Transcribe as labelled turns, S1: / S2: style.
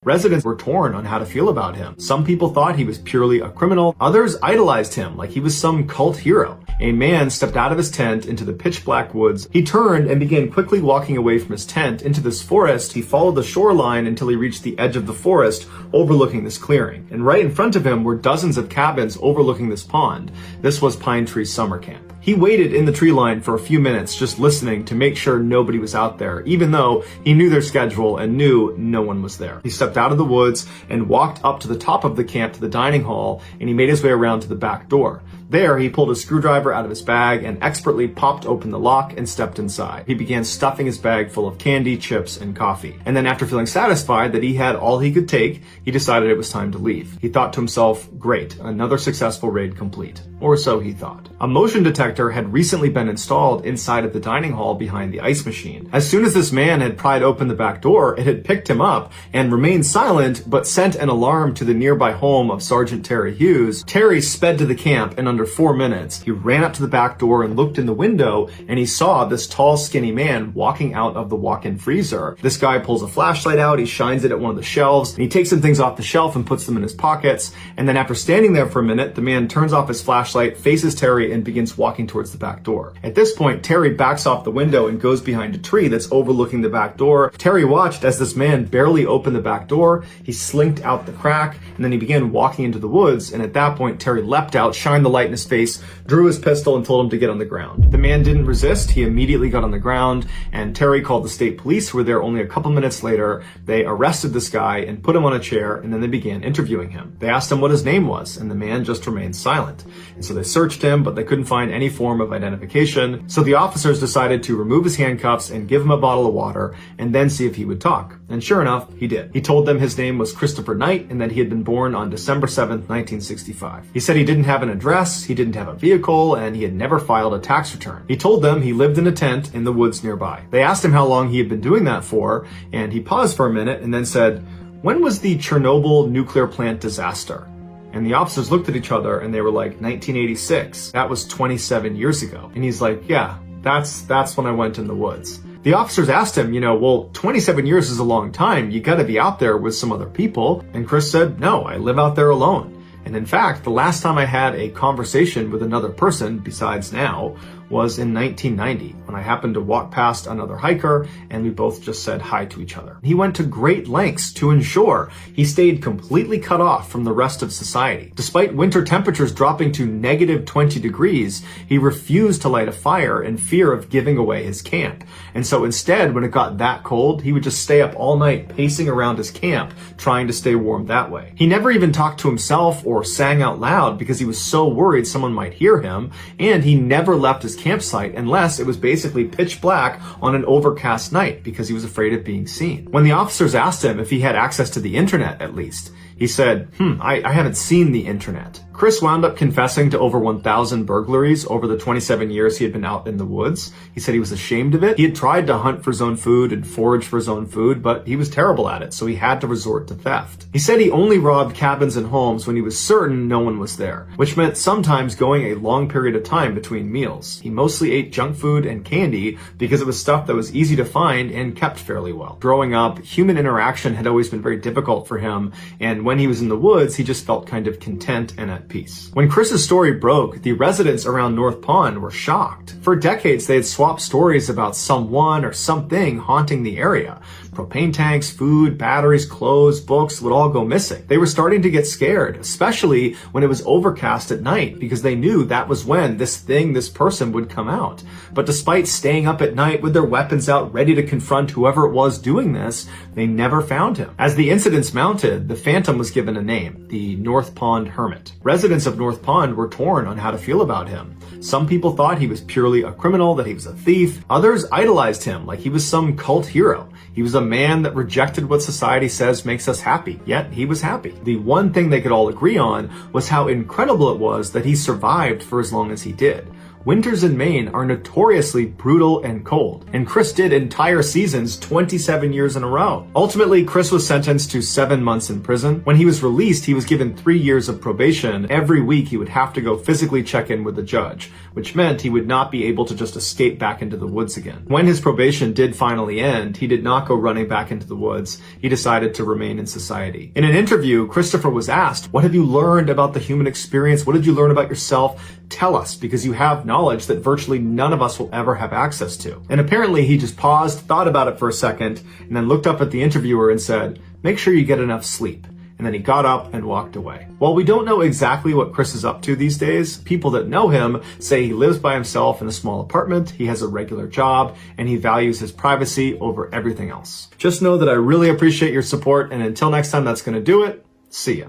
S1: Residents were torn on how to feel about him. Some people thought he was purely a criminal, others idolized him like he was some cult hero. A man stepped out of his tent into the pitch black woods. He turned and began quickly walking away from his tent into this forest. He followed the shoreline until he reached the edge of the forest overlooking this clearing. And right in front of him were dozens of cabins overlooking this pond. This was Pine Tree Summer Camp. He waited in the tree line for a few minutes just listening to make sure nobody was out there, even though he knew their schedule and knew no one was there. He stepped out of the woods and walked up to the top of the camp to the dining hall, and he made his way around to the back door. There, he pulled a screwdriver out of his bag and expertly popped open the lock and stepped inside. He began stuffing his bag full of candy, chips, and coffee. And then after feeling satisfied that he had all he could take, he decided it was time to leave. He thought to himself, great, another successful raid complete. Or so he thought. A motion detector had recently been installed inside of the dining hall behind the ice machine. As soon as this man had pried open the back door, it had picked him up and remained silent, but sent an alarm to the nearby home of Sergeant Terry Hughes. Terry sped to the camp in under 4 minutes. He ran up to the back door and looked in the window, and he saw this tall, skinny man walking out of the walk-in freezer. This guy pulls a flashlight out, he shines it at one of the shelves, and he takes some things off the shelf and puts them in his pockets. And then after standing there for a minute, the man turns off his flashlight, faces Terry, and begins walking towards the back door. At this point, Terry backs off the window and goes behind a tree that's overlooking the back door. Terry watched as this man barely opened the back door. He slinked out the crack, and then he began walking into the woods. And at that point, Terry leapt out, shined the light in his face, drew his pistol, and told him to get on the ground. The man didn't resist. He immediately got on the ground, and Terry called the state police, who were there only a couple minutes later. They arrested this guy and put him on a chair, and then they began interviewing him. They asked him what his name was, and the man just remained silent. And so they searched him, but they couldn't find any form of identification. So the officers decided to remove his handcuffs and give him a bottle of water, and then see if he would talk. And sure enough, he did. He told them his name was Christopher Knight, and that he had been born on December 7th, 1965. He said he didn't have an address, he didn't have a vehicle, and he had never filed a tax return. He told them he lived in a tent in the woods nearby. They asked him how long he had been doing that for, and he paused for a minute and then said, "When was the Chernobyl nuclear plant disaster?" And the officers looked at each other and they were like, 1986. That was 27 years ago. And he's like, yeah, that's when I went in the woods. The officers asked him, well, 27 years is a long time. You gotta be out there with some other people. And Chris said, no, I live out there alone. And in fact, the last time I had a conversation with another person besides now was in 1990 when I happened to walk past another hiker and we both just said hi to each other. He went to great lengths to ensure he stayed completely cut off from the rest of society. Despite winter temperatures dropping to negative 20 degrees, he refused to light a fire in fear of giving away his camp. And so instead, when it got that cold, he would just stay up all night pacing around his camp, trying to stay warm that way. He never even talked to himself or sang out loud because he was so worried someone might hear him, and he never left his campsite unless it was basically pitch black on an overcast night because he was afraid of being seen. When the officers asked him if he had access to the internet at least, he said, I haven't seen the internet. Chris wound up confessing to over 1,000 burglaries over the 27 years he had been out in the woods. He said he was ashamed of it. He had tried to hunt for his own food and forage for his own food, but he was terrible at it, so he had to resort to theft. He said he only robbed cabins and homes when he was certain no one was there, which meant sometimes going a long period of time between meals. He mostly ate junk food and candy because it was stuff that was easy to find and kept fairly well. Growing up, human interaction had always been very difficult for him, and when he was in the woods, he just felt kind of content and at peace. When Chris's story broke, the residents around North Pond were shocked. For decades, they had swapped stories about someone or something haunting the area. Propane tanks, food, batteries, clothes, books would all go missing. They were starting to get scared, especially when it was overcast at night, because they knew that was when this person would come out. But despite staying up at night with their weapons out ready to confront whoever it was doing this, they never found him. As the incidents mounted, the Phantom was given a name, the North Pond Hermit. Residents of North Pond were torn on how to feel about him. Some people thought he was purely a criminal, that he was a thief. Others idolized him like he was some cult hero. He was a man that rejected what society says makes us happy, yet he was happy. The one thing they could all agree on was how incredible it was that he survived for as long as he did. Winters in Maine are notoriously brutal and cold, and Chris did entire seasons 27 years in a row. Ultimately, Chris was sentenced to 7 months in prison. When he was released, he was given 3 years of probation. Every week, he would have to go physically check in with the judge, which meant he would not be able to just escape back into the woods again. When his probation did finally end, he did not go running back into the woods. He decided to remain in society. In an interview, Christopher was asked, "What have you learned about the human experience? What did you learn about yourself? Tell us, because you have knowledge that virtually none of us will ever have access to." And apparently he just paused, thought about it for a second, and then looked up at the interviewer and said, "Make sure you get enough sleep." And then he got up and walked away. While we don't know exactly what Chris is up to these days, people that know him say he lives by himself in a small apartment, he has a regular job, and he values his privacy over everything else. Just know that I really appreciate your support, and until next time, that's going to do it. See ya.